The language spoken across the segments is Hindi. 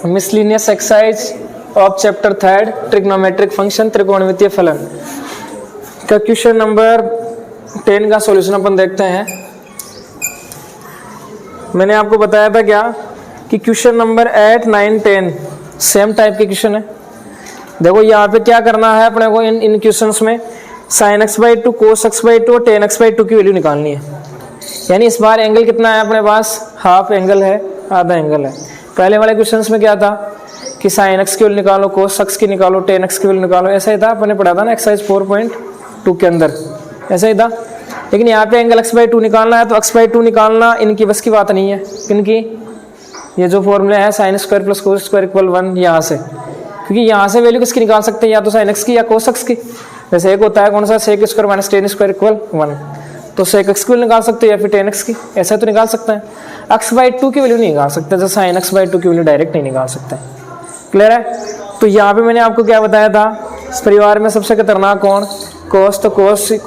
Miscellaneous exercise of chapter 3 trigonometric function त्रिकोणमितीय फलन का क्वेश्चन नंबर 10 का सॉल्यूशन अपन देखते हैं। मैंने आपको बताया था क्या कि क्वेश्चन नंबर 8, 9, 10 सेम टाइप के क्वेश्चन है। देखो यहाँ पे क्या करना है अपने को इन क्वेश्चंस में sin x/2 cos x/2 और tan x/2 की वैल्यू निकालनी है। यानी इस बार एंगल कितना है अपने पास, हाफ एंगल है, आधा एंगल है। पहले वाले क्वेश्चंस में क्या था कि sin x की वैल्यू निकालो, cos x की निकालो, tan x की वैल्यू निकालो, ऐसा ही था, अपने पढ़ा था ना एक्सरसाइज 4.2 के अंदर, ऐसा ही था। लेकिन यहाँ पे एंगल x/2 निकालना है तो x/2 निकालना इनकी बस की बात नहीं है। किनकी? ये जो फॉर्मूला है sin square plus cos square equal 1, यहाँ से, क्योंकि यहाँ से वैल्यू किसकी निकाल सकते हैं, या तो sin x की या cos x की। जैसे एक होता है कौन सा, sec square minus tan square equal 1, तो sec x की वैल्यू निकाल सकते हो या फिर tan x की, ऐसा तो निकाल सकते हैं। x/2 की वैल्यू नहीं निकाल सकते, जैसे sin x/2 की वैल्यू डायरेक्ट नहीं निकाल सकते। क्लियर है? तो यहाँ पे मैंने आपको क्या बताया था, इस परिवार में सबसे खतरनाक कौन, cos, तो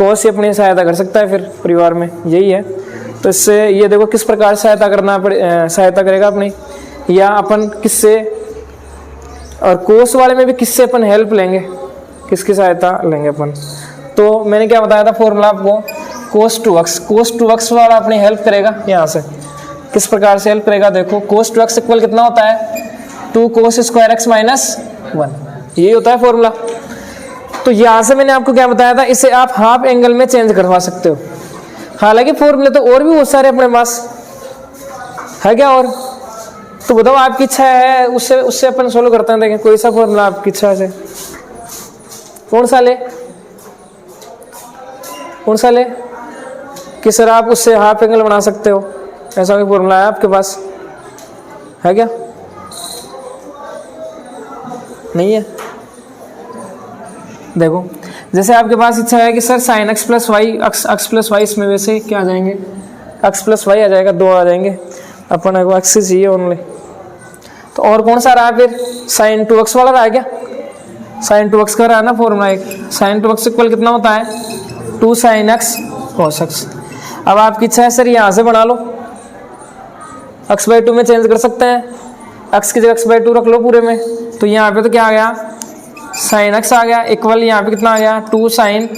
cos ही अपनी सहायता कर सकता है फिर परिवार में, यही है। तो इससे ये देखो किस प्रकार सहायता करेगा अपनी, या अपन किससे, और cos वाले में भी किससे अपन हेल्प लेंगे, किसकी सहायता लेंगे अपन। तो मैंने क्या बताया था फॉर्मूला आपको, cos 2x वाला अपनी हेल्प करेगा यहाँ से। किस प्रकार से हेल्प करेगा, देखो cos 2x इक्वल कितना होता है, 2 cos स्क्वायर x माइनस 1, यही होता है फॉर्मूला। तो यहाँ से मैंने आपको क्या बताया था, इसे आप हाफ एंगल में चेंज करवा सकते हो। हालांकि फॉर्मूले तो और भी बहुत सारे अपने पास है क्या, और तो बताओ आपकी इच्छा है, उससे अपन सोल्व करते हैं। देखें कोई सा फॉर्मूला आपकी इच्छा से, कौन सा ले कि सर आप उससे हाफ एंगल बना सकते हो, ऐसा कोई फॉर्मूला है आपके पास, है क्या? नहीं है? देखो जैसे आपके पास इच्छा है कि sir sin x plus y, x plus y, इसमें वैसे क्या आ जाएंगे, x प्लस वाई आ जाएगा, 2 आ जाएंगे, अपन को x चाहिए ओनली। तो और कौन सा रहा फिर, sin 2x वाला रहा है क्या, sin 2x का रहा है ना फॉर्मूला एक, sin 2x इक्वल कितना होता है, 2 sin x cos x। अब आपकी इच्छा है सर यहाँ से बना लो, x/2 में चेंज कर सकते हैं, x की जगह x/2 रख लो पूरे में। तो यहाँ पे तो क्या आ गया, sin x आ गया, इक्वल यहाँ पे कितना आ गया, 2 sin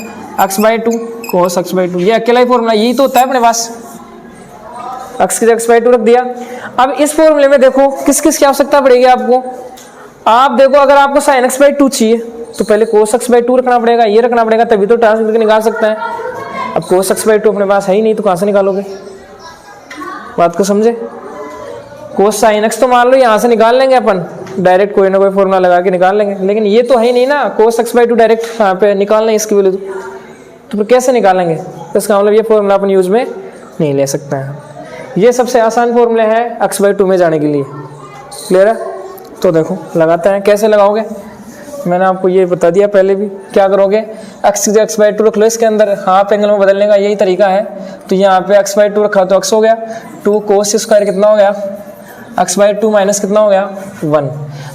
x/2 cos x/2। ये अकेला ही फॉर्मूला, यही तो होता है अपने पास, x की जगह x/2 रख दिया। अब इस फॉर्मूले में देखो किस किस की आवश्यकता पड़ेगी आपको। आप देखो अगर आपको sin x/2 चाहिए तो पहले cos x/2 रखना पड़ेगा, ये रखना पड़ेगा, तभी तो ट्रांसफर करके निकाल सकते हैं। अब cos x/2 अपने पास है ही नहीं, तो कहाँ से निकालोगे, बात को समझे। cos sin x तो मान लो यहाँ से निकाल लेंगे अपन, डायरेक्ट कोई ना कोई फॉर्मूला लगा के निकाल लेंगे, लेकिन ये तो है ही नहीं ना, cos x/2 डायरेक्ट यहाँ पे निकाल लें इसकी वैल्यू, तो फिर कैसे निकालेंगे। तो इसका मतलब ये फॉर्मूला अपन यूज में नहीं ले सकते हैं। ये सबसे आसान फॉर्मूले हैं x/2 में जाने के लिए। क्लियर है? तो देखो लगाते हैं, कैसे लगाओगे, मैंने आपको ये बता दिया पहले भी। क्या करोगे, x की जगह x/2 रख लो, इसके अंदर हाफ एंगल में बदलने का यही तरीका है। तो यहाँ पे x/2 रखा तो x हो गया, 2 cos स्क्वायर कितना हो गया, x/2 माइनस कितना हो गया, 1।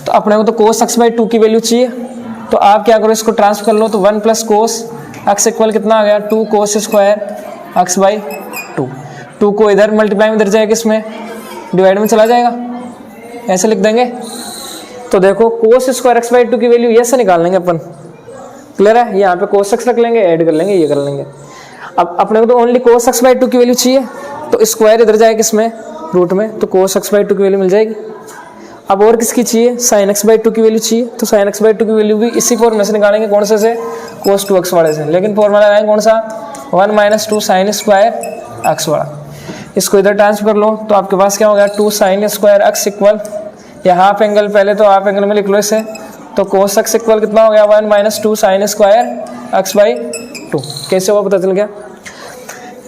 तो अपने को तो cos x/2 की वैल्यू चाहिए, तो आप क्या करो, इसको ट्रांसफर कर लो, तो 1 प्लस cos x इक्वल कितना आ गया, 2 cos स्क्वायर x/2। 2 को इधर मल्टीप्लाई में इधर जाएगा, इसमें डिवाइड में चला जाएगा, ऐसे लिख देंगे। तो देखो cos स्क्वायर x/2 की वैल्यू ऐसे निकाल लेंगे अपन। क्लियर है? यहाँ पे cos x रख लेंगे, ऐड कर लेंगे, ये कर लेंगे। अब अपने को तो ओनली cos x/2 की वैल्यू चाहिए, तो स्क्वायर इधर जाएगा इसमें रूट में, तो cos x/2 की वैल्यू मिल जाएगी। अब और किसकी चाहिए, sin x/2 की वैल्यू चाहिए, तो sin x/2 की वैल्यू भी इसी फॉर्मूले से निकालेंगे, कौन से cos 2x वाले से। लेकिन फॉर्मूला लगाएंगे कौन सा, 1 माइनस 2 sin स्क्वायर x वाला। इसको इधर ट्रांसफर कर लो, तो आपके पास क्या हो गया, 2 sin स्क्वायर x इक्वल, या हाफ एंगल, पहले तो हाफ एंगल में लिख लो इसे, तो cos x इक्वल कितना हो गया, 1 माइनस 2 sin स्क्वायर x/2। कैसे हुआ पता चल गया।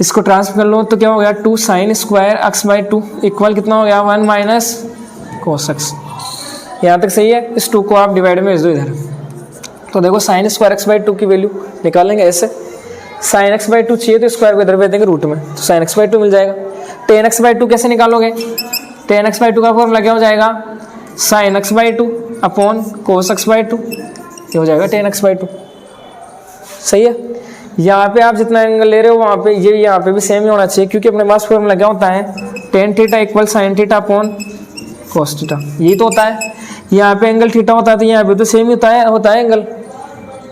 इसको ट्रांसफर कर लो, तो क्या हो गया, 2 sin स्क्वायर x/2 इक्वल कितना हो गया, 1 माइनस cos x। यहाँ तक सही है। इस 2 को आप डिवाइड में भेज दो इधर, तो देखो sin स्क्वायर x/2 की वैल्यू निकालेंगे ऐसे। sin x/2 चाहिए तो स्क्वायर को इधर भेज देंगे रूट में, तो sin x/2 मिल जाएगा। tan x/2 कैसे निकालोगे, tan x/2 का फॉर्मूला क्या हो जाएगा, sin x/2 upon cos x/2, ये हो जाएगा tan x/2। सही है। यहाँ पे आप जितना एंगल ले रहे हो वहाँ पे ये यहाँ पे भी सेम ही होना चाहिए, क्योंकि अपने पास फॉर्मूला क्या होता है, tan theta equal sin theta upon cos theta, यही तो होता है। यहाँ पे एंगल थीटा होता है तो यहाँ पे तो सेम ही होता है एंगल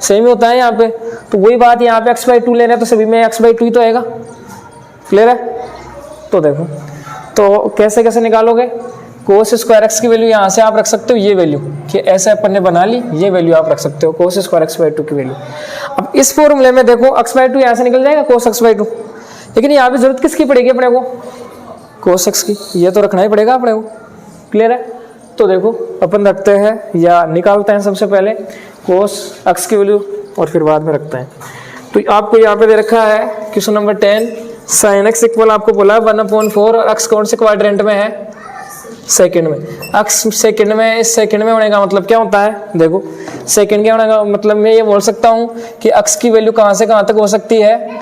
सेम ही होता है यहाँ पे। तो वही बात, यहाँ पे x/2 ले रहे हैं तो सभी में x/2 ही तो आएगा। क्लियर है? तो देखो, तो कैसे कैसे निकालोगे, cos स्क्वायर x की वैल्यू यहाँ से आप रख सकते हो, ये वैल्यू कि ऐसे अपन ने बना ली, ये वैल्यू आप रख सकते हो cos स्क्वायर x/2 की वैल्यू। अब इस फॉर्मूले में देखो x/2 यहाँ से निकल जाएगा cos x/2, लेकिन यहाँ पे जरूरत किसकी पड़ेगी अपने को, cos x की, ये तो रखना ही पड़ेगा अपने को। क्लियर है? तो देखो अपन रखते हैं या निकालते हैं सबसे पहले cos x की वैल्यू और फिर बाद में रखते हैं। तो आपको यहाँ पे दे रखा है question number 10, sin x equal आपको बोला 1/4 और x कौन से क्वाड्रेंट में है, सेकंड में। x सेकंड में, इस सेकंड में होने का मतलब क्या होता है, देखो सेकंड के होने का मतलब मैं ये बोल सकता हूँ कि x की वैल्यू कहाँ से कहाँ तक हो सकती है,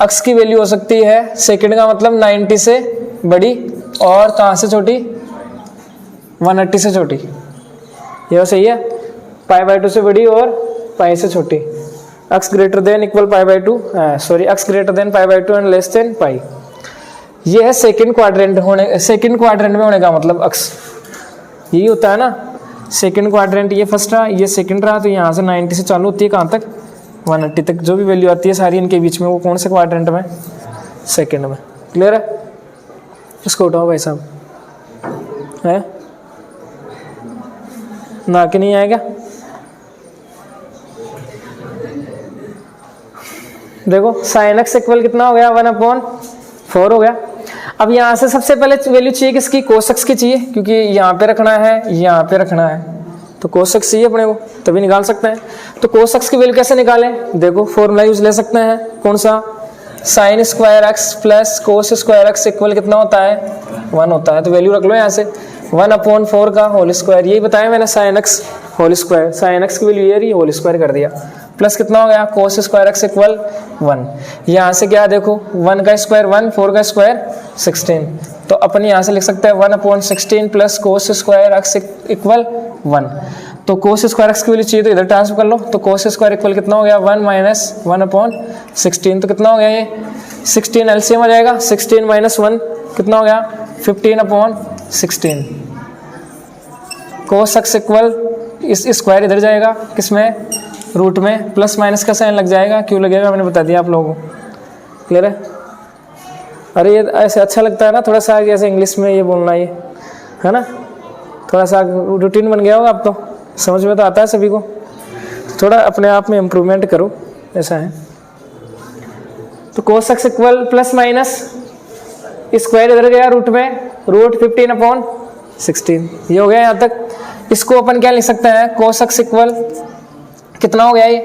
x की वैल्यू हो सकती है सेकंड का मतलब 90 से बड़ी और कहाँ से छोटी, 180 से छोटी। ये सही है, π/2 से बड़ी और पाई से छोटी। x greater than equal π/2, sorry x greater than π/2 and less than pi. ये है सेकंड क्वाड्रेंट में होने का मतलब x, यही होता है ना। सेकंड क्वाड्रेंट ये फर्स्ट रहा, ये सेकंड रहा, तो यहाँ से 90 से चालू होती है कहाँ तक, 180 तक। जो भी वैल्यू आती है सारी इनके बीच में, वो कौन से क्वाड्रेंट में, सेकंड में। क्लियर है? इसको उठाओ भाई साहब, है ना कि नहीं आएगा। देखो sin x इक्वल कितना हो गया, 1/4 हो गया। अब यहाँ से सबसे पहले वैल्यू चाहिए किसकी, cos x की चाहिए, क्योंकि यहाँ पे रखना है, यहाँ पे रखना है, तो cos x चाहिए अपने को, तभी निकाल सकते हैं। तो cos x की वैल्यू कैसे निकालें, देखो फॉर्मूला यूज ले सकते हैं, कौन सा, sin square x plus cos square x equal कितना होता है, 1 होता है। तो वैल्यू रख लो यहाँ से 1/4 का होल स्क्वायर, यही बताया मैंने, sin x whole square, sin x की वैल्यू ये रही, होल स्क्वायर कर दिया, प्लस कितना हो गया cos स्क्वायर x इक्वल 1। यहाँ से क्या देखो, 1 का स्क्वायर 1, 4 का स्क्वायर 16, तो अपन यहाँ से लिख सकते हैं 1/16 plus cos square x equal 1। तो cos स्क्वायर x की वैल्यू चाहिए तो इधर ट्रांसफर कर लो, तो cos स्क्वायर इक्वल कितना हो गया, 1 माइनस 1/16, तो कितना हो गया ये 16, एलसीएम आ जाएगा, 16 माइनस 1 कितना हो गया 15/16। cos x इक्वल, इस स्क्वायर इधर जाएगा किसमें, रूट में, प्लस माइनस का साइन लग जाएगा, क्यों लगेगा मैंने बता दिया आप लोगों को। क्लियर है? अरे ये ऐसे अच्छा लगता है ना थोड़ा सा, ऐसे इंग्लिश में ये बोलना, ये है ना, थोड़ा सा रूटीन बन गया होगा, अब तो समझ में तो आता है सभी को, थोड़ा अपने आप में इम्प्रूवमेंट करो, ऐसा है। तो cos x equal plus minus square इधर गया रूट में, रूट 15/16, ये हो गया यहाँ तक। इसको अपन क्या लिख सकते हैं, cos x इक्वल कितना हो गया ये,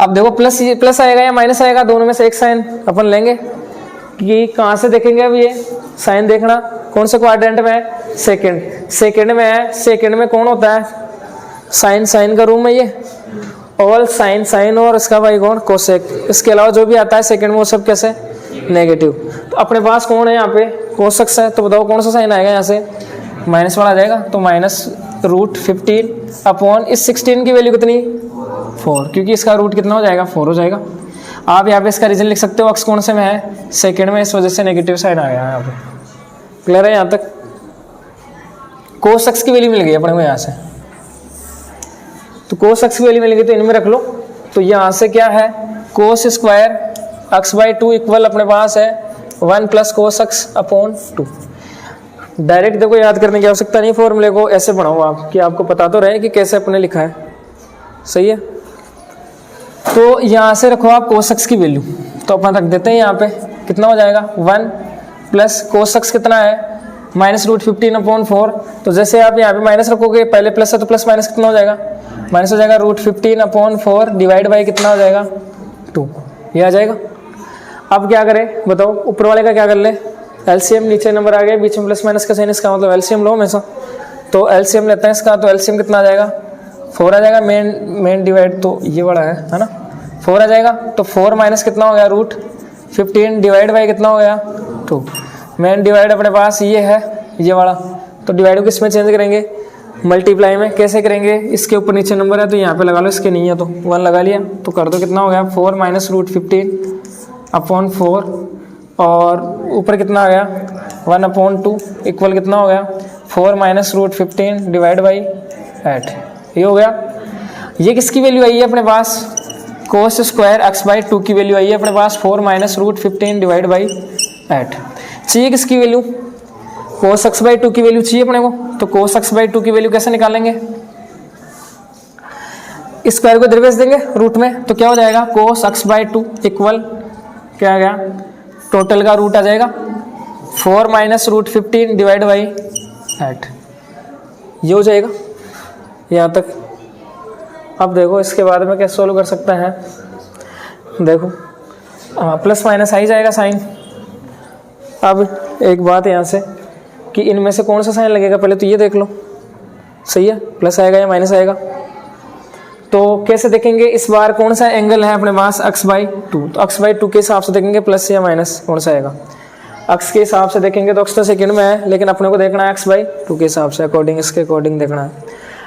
अब देखो प्लस आएगा या माइनस आएगा, दोनों में से एक साइन अपन लेंगे, कि कहाँ से देखेंगे अब ये साइन देखना, कौन से क्वाड्रेंट में है, सेकंड में है। सेकंड में कौन होता है, साइन का रूम है ये, ऑल साइन और इसका भाई कौन, कोसेक। इसके अलावा जो भी आता है सेकंड में वो सब कैसे, नेगेटिव। तो अपने पास कौन है यहाँ पे, cos x है, तो बताओ कौन सा साइन आएगा यहाँ से, माइनस वाला आ जाएगा, तो माइनस रूट 15 अपॉन इस 16 की वैल्यू कितनी, 4, क्योंकि इसका रूट कितना हो जाएगा, 4 हो जाएगा। आप यहाँ पे इसका रीजन लिख सकते हो, x कौन से में है, सेकंड में, इस वजह से नेगेटिव साइन आ गया यहाँ पे। क्लियर है यहाँ तक? cos x की वैल्यू मिल गई अपने को यहाँ से, तो cos x की वैल्यू मिल गई तो इनमें रख लो। तो यहाँ से क्या है, cos स्क्वायर x/2 इक्वल अपने पास है 1 प्लस cos x/2। डायरेक्ट देखो याद करने की आवश्यकता नहीं, फॉर्मूले को ऐसे बनाओ आप कि आपको पता तो रहे कि कैसे अपने लिखा है, सही है। तो यहाँ से रखो आप cos x की वैल्यू, तो अपन रख देते हैं यहाँ पे, कितना हो जाएगा 1 प्लस cos x कितना है, माइनस रूट 15/4। तो जैसे आप यहाँ पे माइनस रखोगे, पहले प्लस है तो प्लस माइनस कितना हो जाएगा, माइनस हो जाएगा, रूट 15/4 डिवाइड बाई कितना हो जाएगा 2, ये आ जाएगा। अब क्या करें बताओ, ऊपर वाले का क्या कर ले, एलसीएम, नीचे नंबर आ गया, बीच में प्लस माइनस का साइन, इसका मतलब एलसीएम लो हमेशा। तो एलसीएम लेते हैं इसका, तो एलसीएम कितना आ जाएगा, 4 आ जाएगा, मेन डिवाइड तो ये बड़ा है ना, 4 आ जाएगा। तो 4 माइनस कितना हो गया, रूट 15 डिवाइड बाई कितना हो गया 2। मेन डिवाइड अपने पास ये है, ये वाला, तो डिवाइड को किस में चेंज करेंगे, मल्टीप्लाई में। कैसे करेंगे, इसके ऊपर नीचे नंबर है तो यहाँ पे लगा लो, इसके नहीं है तो 1 लगा लिया, तो कर दो कितना हो गया 4 माइनस रूट 15/4, और ऊपर कितना आ गया 1/2 इक्वल कितना हो गया 4 माइनस रूट 15 डिवाइड बाई 8। ये हो गया। ये किसकी वैल्यू आई है अपने पास, कोस स्क्वायर एक्स बाई 2 की वैल्यू आई है अपने पास 4 माइनस रूट 15 डिवाइड बाई 8। चाहिए किसकी वैल्यू, कोस एक्स बाई 2 की वैल्यू चाहिए अपने को। तो कोस एक्स बाई 2 की वैल्यू कैसे निकालेंगे, स्क्वायर को इधर भेज देंगे रूट में, तो क्या हो जाएगा कोस एक्स बाई 2 इक्वल क्या आ गया, टोटल का रूट आ जाएगा 4 माइनस रूट 15 डिवाइड बाई 8। ये हो जाएगा यहाँ तक। अब देखो इसके बाद में कैसे सोल्व कर सकते हैं, देखो प्लस माइनस आ ही जाएगा साइन। अब एक बात यहाँ से कि इनमें से कौन सा साइन लगेगा, पहले तो ये देख लो, सही है, प्लस आएगा या माइनस आएगा। तो कैसे देखेंगे इस बार, कौन सा एंगल है अपने पास x बाई 2, तो x बाई 2 के हिसाब से देखेंगे प्लस या माइनस कौन सा आएगा। x के हिसाब से देखेंगे तो x तो सेकंड में है, लेकिन अपने को देखना है x बाई 2 के हिसाब से, अकॉर्डिंग इसके अकॉर्डिंग देखना है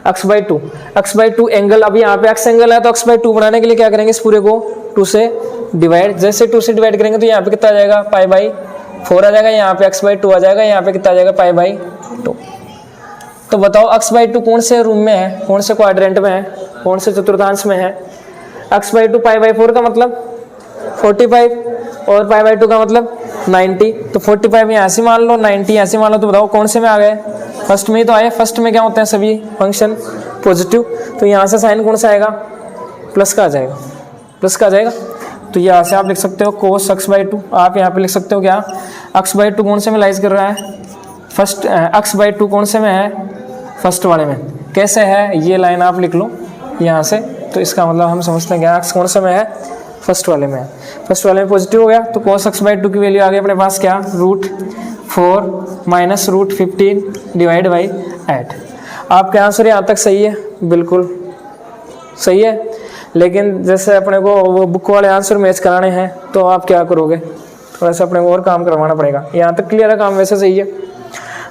x बाई 2 एंगल। अभी यहाँ पे x एंगल है तो x बाई 2 बनाने के लिए क्या करेंगे, इस पूरे को 2 से डिवाइड, जैसे 2 से डिवाइड करेंगे तो यहाँ पे कितना आ जाएगा पाई बाई 4 आ जाएगा, यहाँ पे x बाई 2 आ जाएगा, यहाँ पे कितना आ जाएगा पाई बाई 2। तो बताओ x बाई 2 कौन से रूम में है, कौन से क्वाड्रेंट में है, कौन से चतुर्थांश में है। x बाई 2 पाई बाई 4 का मतलब 45 और पाई बाई 2 का मतलब 90। तो 45 यहाँ से मान लो, 90 यहाँ से मान लो, तो बताओ कौन से में आ गए, फर्स्ट में ही तो आए। फर्स्ट में क्या होते हैं सभी फंक्शन पॉजिटिव, तो यहाँ से साइन कौन सा आएगा, प्लस का आ जाएगा, प्लस का आ जाएगा। तो यहाँ से आप लिख सकते हो कोस x बाई 2, आप यहाँ पे लिख सकते हो क्या, x बाई 2 कौन से में लाइज कर रहा है, फर्स्ट x बाई 2 कौन से में है, फर्स्ट वाले में। कैसे है, ये लाइन आप लिख लो यहाँ से, तो इसका मतलब हम समझते हैं क्या x कौन से में है, फर्स्ट वाले में है। फर्स्ट वाले में पॉजिटिव हो गया, तो cos x बाई 2 की वैल्यू आ गई अपने पास क्या, root 4 minus root 15 divide by 8। आपका आंसर यहाँ तक सही है, बिल्कुल सही है। लेकिन जैसे अपने को वो बुक वाले आंसर मैच कराने हैं तो आप क्या करोगे, थोड़ा सा अपने को और काम करवाना पड़ेगा। यहाँ तक क्लियर है, काम वैसे सही है।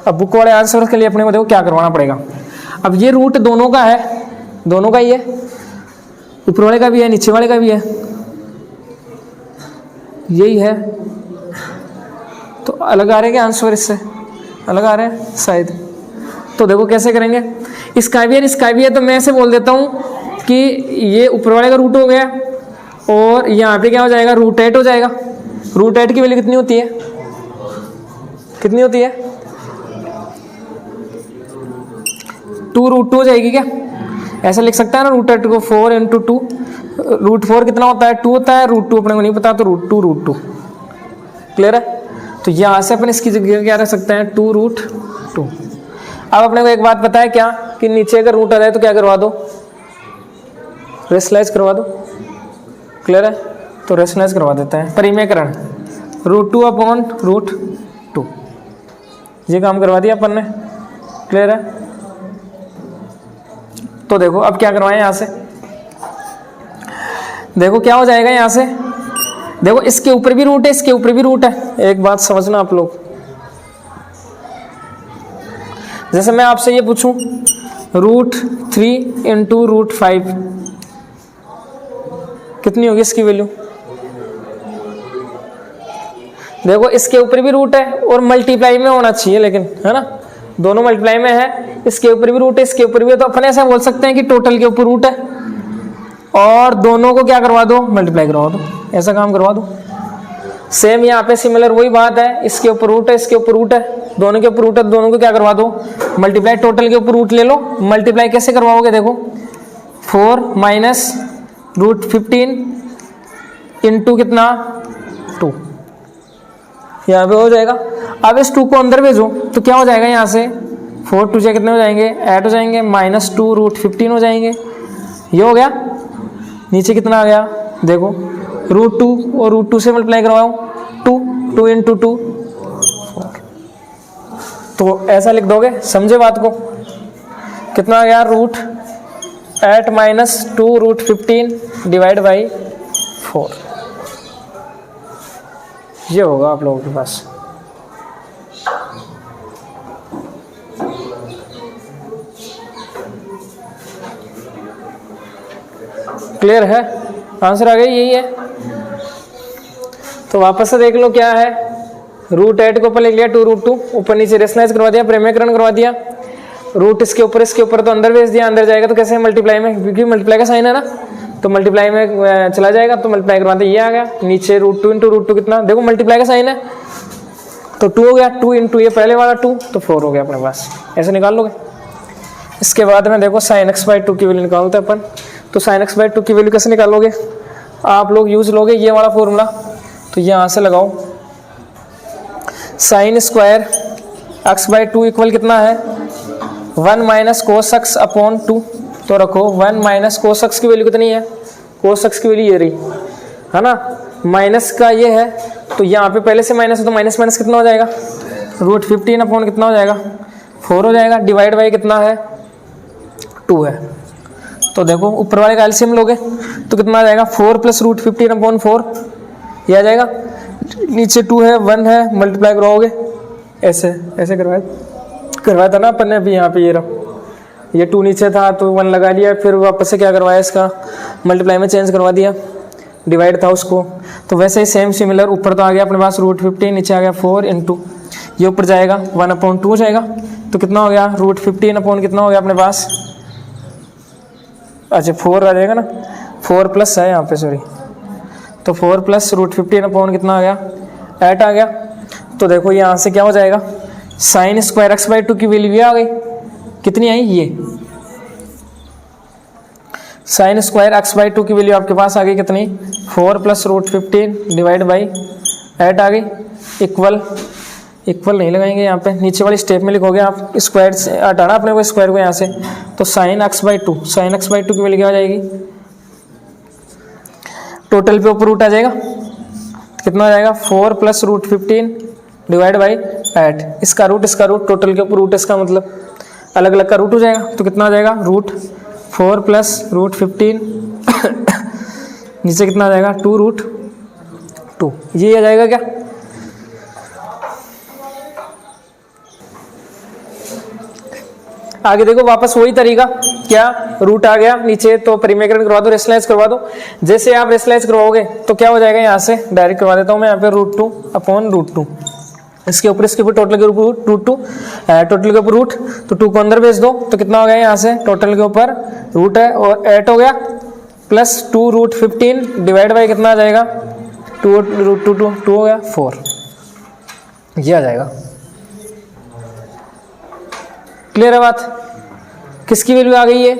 अब बुक वाले आंसर के लिए अपने को देखो क्या करवाना पड़ेगा। अब ये रूट दोनों का है, दोनों का ही है, ऊपर वाले का भी है नीचे वाले का भी है, यही है। तो अलग आ रहे हैं आंसर, इससे अलग आ रहे हैं शायद। तो देखो कैसे करेंगे, इसका भी है, तो मैं ऐसे बोल देता हूँ कि ये ऊपर वाले का रूट हो गया और यहाँ पे क्या हो जाएगा, रूट 8 हो जाएगा। रूट 8 की वैल्यू कितनी होती है, कितनी होती है, 2 रूट 2 हो जाएगी क्या, ऐसा लिख सकता है ना रूट 8 को, 4 इंटू 2, रूट 4 कितना होता है, 2 होता है, रूट 2 अपने को नहीं पता, तो रूट 2 क्लियर है। तो यहाँ से अपन इसकी जगह क्या रख सकते हैं, 2 रूट 2। अब अपने को एक बात पता है क्या, कि नीचे अगर रूट आ जाए तो क्या करवा दो, रेशनलाइज करवा दो, क्लियर है। तो रेशनलाइज करवा देते हैं, परिमेयकरण, रूट 2 अपॉन रूट 2, ये काम करवा दिया अपन ने, क्लियर है। तो देखो अब क्या करवाएं, यहाँ से देखो क्या हो जाएगा, यहाँ से देखो इसके ऊपर भी रूट है, इसके ऊपर भी रूट है। एक बात समझना आप लोग, जैसे मैं आपसे ये पूछूं रूट 3 इंटू रूट 5 कितनी होगी इसकी वैल्यू, देखो इसके ऊपर भी रूट है और मल्टीप्लाई में होना चाहिए, लेकिन है ना, दोनों मल्टीप्लाई में है, इसके ऊपर भी रूट है, इसके ऊपर भी है, तो अपन ऐसा बोल सकते हैं कि टोटल के ऊपर रूट है और दोनों को क्या करवा दो, मल्टीप्लाई करवा दो, ऐसा काम करवा दो। सेम यहाँ पे सिमिलर वही बात है, इसके ऊपर रूट है, इसके ऊपर रूट है, दोनों के ऊपर रूट है, दोनों को क्या करवा दो, मल्टीप्लाई। टोटल के ऊपर रूट ले लो, मल्टीप्लाई कैसे करवाओगे, देखो 4 माइनस रूट 15 इंटू कितना 2, यहाँ पे हो जाएगा। अब इस 2 को अंदर भेजो तो क्या हो जाएगा, यहाँ से 4 2 से कितने हो जाएंगे, 8 हो जाएंगे, माइनस 2 रूट 15 हो जाएंगे, ये हो गया। नीचे कितना आ गया, देखो रूट 2 और रूट 2 से मल्टीप्लाई करवाओ, 2 इंटू 2, तो ऐसा लिख दोगे, समझे बात को। कितना आ गया, root 8 minus 2 root 15 divide by 4, ये होगा आप लोगों के पास। क्लियर है, आंसर आ गया, यही है। तो वापस से देख लो क्या है, रूट 8 को ऊपर लिख लिया, 2 रूट 2, ऊपर नीचे रेशनलाइज करवा दिया, परिमेयकरण करवा दिया, रूट इसके ऊपर तो अंदर भेज दिया, अंदर जाएगा तो कैसे मल्टीप्लाई में, क्योंकि मल्टीप्लाई का साइन है ना, तो मल्टीप्लाई में चला जाएगा, तो मल्टीप्लाई करवाते ये आ गया नीचे √2 इंटू √2 कितना, देखो मल्टीप्लाई का साइन है तो 2 हो गया, 2 इंटू ये पहले वाला 2 तो 4 हो गया अपने पास, ऐसे निकाल लोगे। इसके बाद में देखो sin x/2 की वैल्यू निकालते हैं अपन, तो sin x/2 की वैल्यू कैसे निकालोगे, आप लोग यूज लोगे ये वाला फॉर्मूला, तो यहाँ से लगाओ sin स्क्वायर x/2 इक्वल कितना है 1 माइनस cos x अपॉन 2, तो रखो 1 माइनस cos x की वैल्यू कितनी है, cos x की वैल्यू ये रही है ना, माइनस का ये है, तो यहाँ पे पहले से माइनस है तो माइनस माइनस कितना हो जाएगा, √15 अपॉन कितना हो जाएगा 4 हो जाएगा, डिवाइड बाई कितना है 2 है, तो देखो ऊपर वाले का एलसीएम लोगे तो कितना आ जाएगा 4 प्लस √15 अपॉन 4 ये आ जाएगा, नीचे 2 है 1 है, मल्टीप्लाई करवाओगे ऐसे ऐसे करवाया था ना अपन ने अभी, यहाँ पे ये रहा, ये 2 नीचे था तो 1 लगा लिया, फिर वापस से क्या करवाया इसका मल्टीप्लाई में चेंज करवा दिया, डिवाइड था उसको, तो वैसे ही सेम सिमिलर ऊपर तो आ गया अपने पास √15, नीचे आ गया 4 इंटू ये ऊपर जाएगा 1/2 हो जाएगा, तो कितना हो गया √15 अपॉन कितना हो गया अपने पास, अच्छा 4 आ जाएगा ना, 4 प्लस है यहाँ पे सॉरी, तो 4 प्लस √15 अपॉन कितना आ गया 8 आ गया, तो देखो यहाँ से क्या हो जाएगा sin स्क्वायर x/2 की वैल्यू आ गई, कितनी आई ये sin स्क्वायर x/2 की वैल्यू आपके पास आ गई कितनी 4 प्लस √15 डिवाइड बाई 8 आ गई, इक्वल नहीं लगाएंगे यहाँ पे, नीचे वाली स्टेप में लिखोगे आप, स्क्वायर से हटाना अपने को स्क्वायर को यहाँ से, तो sin x/2 की वैल्यू क्या हो जाएगी, टोटल पे ऊपर रूट आ जाएगा, कितना हो जाएगा 4 प्लस √15 डिवाइड बाई 8, इसका रूट टोटल के ऊपर रूट, इसका मतलब अलग अलग का रूट हो जाएगा, तो कितना आ जाएगा √4 प्लस √15 नीचे कितना आ जाएगा 2√2, ये आ जाएगा क्या, आगे देखो वापस वही तरीका, क्या रूट आ गया नीचे तो परिमेयकरण करवा दो, रेशनलाइज करवा दो, जैसे आप रेशनलाइज करवाओगे तो क्या हो जाएगा, यहाँ से डायरेक्ट करवा देता हूँ मैं यहाँ पे √2 अपॉन √2, इसके ऊपर टोटल के ऊपर √2 टोटल के ऊपर रूट, तो 2 को अंदर भेज दो तो कितना हो गया यहाँ से टोटल के ऊपर रूट है और 8 हो गया, प्लस 2√15 डिवाइड बाई कितना आ जाएगा 2 हो गया 4, ये आ जाएगा। क्लियर है बात, किसकी वैल्यू आ गई है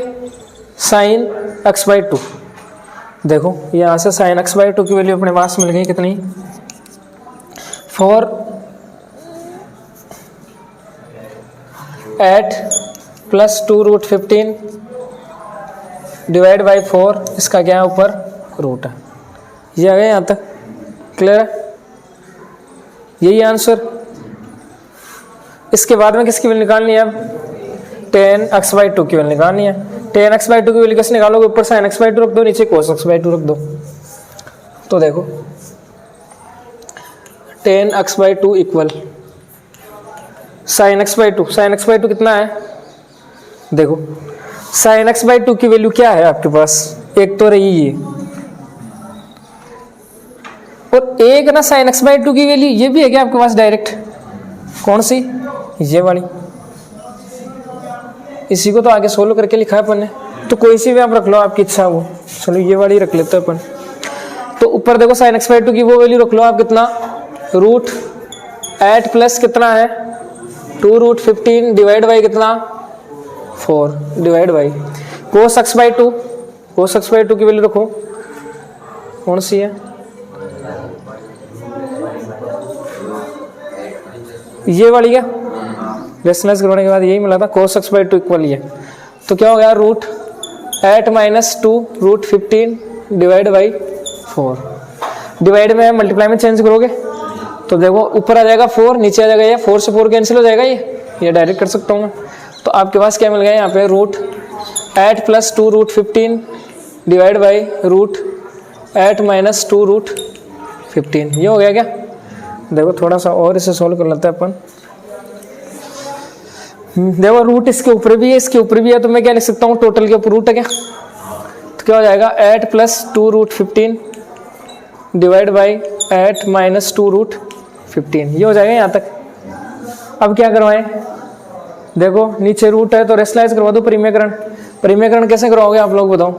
sin x/2, देखो यहाँ से sin x/2 की वैल्यू अपने पास मिल गई कितनी 4 8 प्लस 2√15 डिवाइड बाई 4, इसका क्या है ऊपर रूट है, ये आ गया यहाँ तक, क्लियर है, यही आंसर। इसके बाद में किसकी वैल्यू निकालनी है, अब tan x/2 की वैल्यू निकालनी है, tan x/2 की वैल्यू कैसे निकालोगे, ऊपर sin x/2 रख दो, नीचे cos x/2 रख दो, तो देखो tan x/2 equal sin x/2 कितना है, देखो sin x/2 की वैल्यू क्या है आपके पास, एक तो रही ये और एक ना sin x/2 की वैल्यू ये भी है क्या आपके पास डायरेक्ट, कौन सी, ये वाली, इसी को तो आगे सोल्व करके लिखा है अपन ने, तो कोई सी भी आप रख लो आपकी इच्छा वो, चलो ये वाली रख लेते हैं अपन, तो ऊपर देखो sin x/2 की वो वैल्यू रख लो आप कितना √8 प्लस कितना है 2√15 डिवाइड बाई कितना 4 डिवाइड बाई cos x/2 की वैल्यू रखो, कौन सी है, ये वाली, क्या रेशनलाइज करवाने के बाद यही मिला था cos x/2 इक्वल ये, तो क्या हो गया √8 माइनस 2√15 डिवाइड बाई 4, डिवाइड में मल्टीप्लाई में चेंज करोगे तो देखो ऊपर आ जाएगा 4, नीचे आ जाएगा ये 4 से 4 कैंसिल हो जाएगा, ये डायरेक्ट कर सकता हूँ मैं, तो आपके पास क्या मिल गया यहाँ पे √8 प्लस 2√15 डिवाइड बाई √8 माइनस 2√15, ये हो गया क्या, देखो थोड़ा सा और इसे सोल्व कर लेते हैं अपन, देखो रूट इसके ऊपर भी है इसके ऊपर भी है, तो मैं क्या लिख सकता हूँ टोटल के ऊपर रूट है क्या, तो क्या हो जाएगा 8 प्लस 2√15 डिवाइड बाई 8 माइनस 2√15, ये हो जाएगा यहाँ तक। अब क्या करवाएं, देखो नीचे रूट है तो रेशनलाइज करवा दो परिमेयकरण। परिमेयकरण कैसे करवाओगे आप लोग बताओ?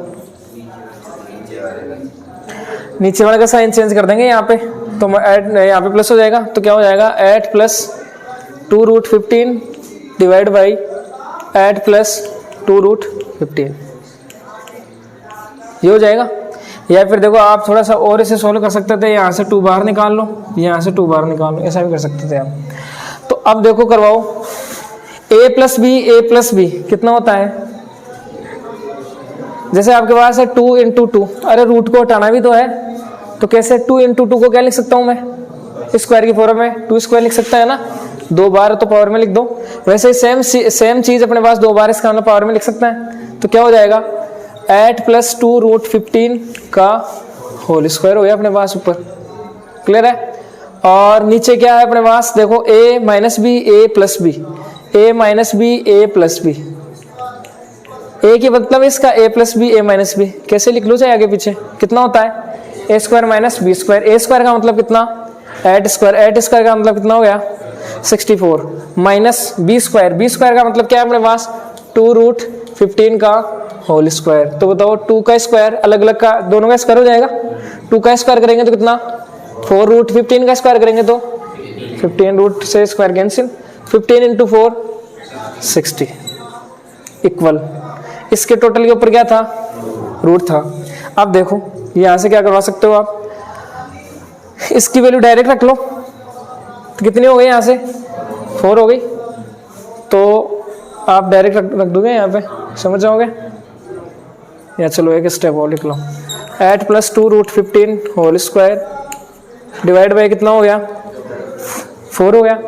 नीचे वाले का साइन चेंज कर देंगे यहाँ पे, तो यहाँ पे प्लस हो जाएगा, तो क्या हो जाएगा 8 प्लस 2√15 डिवाइड बाई 8 प्लस 2√15, ये हो जाएगा। या फिर देखो आप थोड़ा सा और इसे सोल्व कर सकते थे, यहाँ से 2 बाहर निकाल लो, यहाँ से 2 बाहर निकाल लो, ऐसा भी कर सकते थे आप। तो अब देखो करवाओ, a प्लस बी कितना होता है? जैसे आपके पास है 2 इंटू 2, अरे रूट को हटाना भी तो है, तो कैसे 2 इंटू 2 को क्या लिख सकता हूँ मैं? स्क्वायर की फॉर्म में 2 स्क्वायर लिख सकता है ना, 2 बार तो पावर में लिख दो। वैसे ही सेम चीज अपने पास 2 बार इसका मतलब पावर में लिख सकता है, तो क्या हो जाएगा 8 प्लस 2√15 का होल स्क्वायर हो गया अपने पास ऊपर। क्लियर है? और नीचे क्या है अपने पास? देखो a minus b a plus b, a minus b a plus b, a की मतलब इसका a plus b a minus b, कैसे लिख लो चाहे आगे पीछे। कितना होता है a square minus b square, a square का मतलब कितना 8 स्क्वायर, 8 स्क्वायर का मतलब कितना हो गया 64, माइनस बी स्क्वायर का मतलब क्या है अपने पास 2√15 का होल स्क्वायर। तो बताओ 2 का स्क्वायर अलग अलग का दोनों का स्क्वायर हो जाएगा, 2 का स्क्वायर करेंगे तो कितना 4√15 का स्क्वायर करेंगे तो 15 रूट से स्क्वायर कैंसिल, 15 इंटू 4 60 इक्वल, इसके टोटल के ऊपर क्या था रूट था। अब देखो यहाँ से क्या करवा सकते हो आप, इसकी वैल्यू डायरेक्ट रख लो, तो कितनी हो गई यहाँ से 4 हो गई, तो आप डायरेक्ट रख दोगे यहाँ पे, समझ जाओगे। या चलो एक स्टेप और लिख लो, 8 plus 2√15 whole square divide by कितना हो गया 4 हो गया।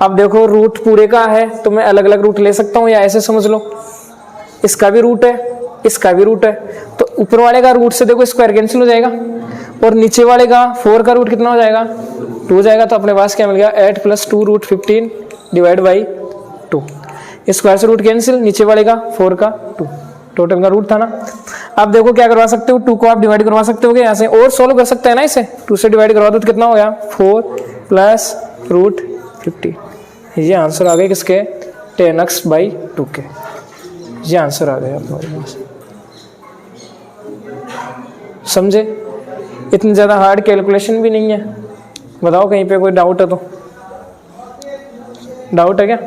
अब देखो रूट पूरे का है तो मैं अलग अलग रूट ले सकता हूँ, या ऐसे समझ लो इसका भी रूट है इसका भी रूट है, तो ऊपर वाले का रूट से देखो स्क्वायर कैंसिल हो जाएगा, और नीचे वाले का 4 का रूट कितना हो जाएगा 2 हो जाएगा। तो अपने पास क्या मिल गया 8 प्लस 2√15 डिवाइड बाई 2, स्क्वायर से रूट कैंसिल, नीचे वाले का 4 का 2, टोटल का रूट था ना। अब देखो क्या करवा सकते हो, 2 को आप डिवाइड करवा सकते हो यहाँ से, और सोल्व कर सकते हैं ना इसे, 2 से डिवाइड करवा दो तो कितना हो गया 4 प्लस √50, ये आंसर आ गए किसके 10x/2 के, ये आंसर आ गया हमारे पास। समझे? इतनी ज़्यादा हार्ड कैलकुलेशन भी नहीं है। बताओ कहीं पे कोई डाउट है तो, डाउट है क्या?